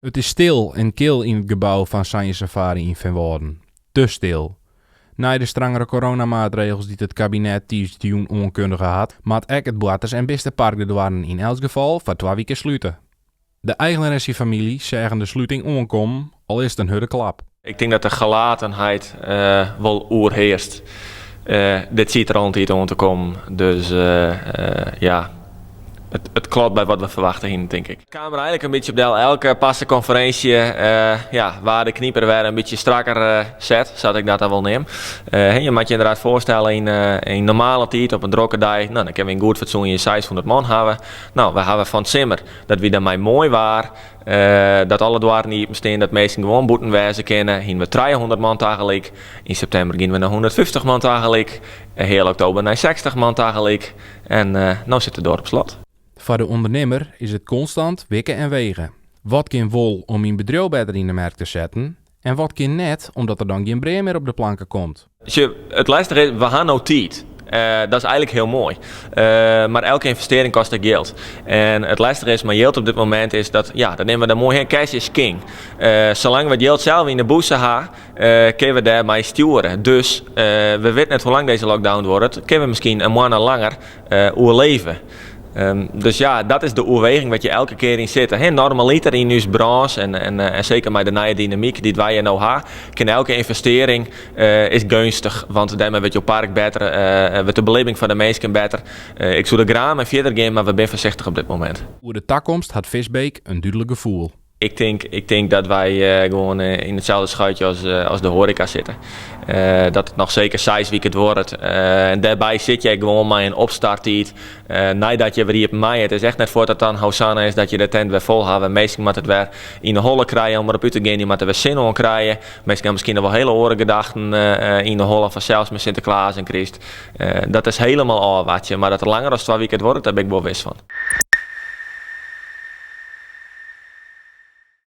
Het is stil en kil in het gebouw van Sanje Safari in Venworden. Te stil. Na de strengere coronamaatregels die het kabinet die onkundige had, maakt ook het Boatters en beste park de douane in elk geval voor 2 weken sluiten. De eigenaressie-familie zeggen de sluiting onkom, al is het een hudde klap. Ik denk dat de gelatenheid wel oerheerst. Dit ziet er altijd om te komen, dus ja... Het klopt bij wat we verwachten hier, denk ik. De Kamer eigenlijk een beetje op elke passenconferentie waar de knieper weer een beetje strakker zet, zou ik dat dan wel nemen. Je moet je inderdaad voorstellen in normale tijd op een drokke dag, nou, dan kunnen we een goed fatsoen 600 man hebben. Nou, we hebben van Simmer dat we daarmee mooi waren. Dat alle dwaren niet staan, dat mensen gewoon boeten wijzen kennen. Hier we 300 man tegelijk. In september gaan we naar 150 man tegelijk. Heel oktober naar 60 man tegelijk. En nu zit het dorp op slot. Voor de ondernemer is het constant wikken en wegen. Wat kan wol om een bedrijf beter in de markt te zetten? En wat kan net omdat er dan geen brein meer op de planken komt? Het lastige is, we gaan nou tijd. Dat is eigenlijk heel mooi. Maar elke investering kost geld. En het lastige is, maar geld op dit moment is dat, ja, dan nemen we de mooie cash is king. Zolang we het geld zelf in de boezen hebben, kunnen we daarmee sturen. Dus we weten net hoe lang deze lockdown wordt. Kunnen we misschien een maand langer overleven. Dus ja, dat is de overweging wat je elke keer in zit. Normaliter in onze branche en zeker met de nieuwe dynamiek die wij nu hebben, kan elke investering is gunstig, want daarmee wordt je park beter, wordt de beleving van de mensen beter. Ik zou de graag en verder gaan, maar we zijn voorzichtig op dit moment. Voor de toekomst had Visbeek een duidelijk gevoel. Ik denk dat wij gewoon in hetzelfde schuitje als de horeca zitten. Dat het nog zeker 6 weken wordt. En daarbij zit je gewoon maar in opstarttijd. Nadat je weer hier op mei, het is echt net voordat het dan Hosanna is dat je de tent weer vol hebt. Meestal moet het weer in de holle krijgen om erop uit te gaan. Die moeten weer zin om krijgen. Meestal gaan misschien nog wel hele oren gedachten in de holle van zelfs met Sinterklaas en Christ. Dat is helemaal al wat je. Maar dat het langer dan 2 weken wordt, daar ben ik wel wist van.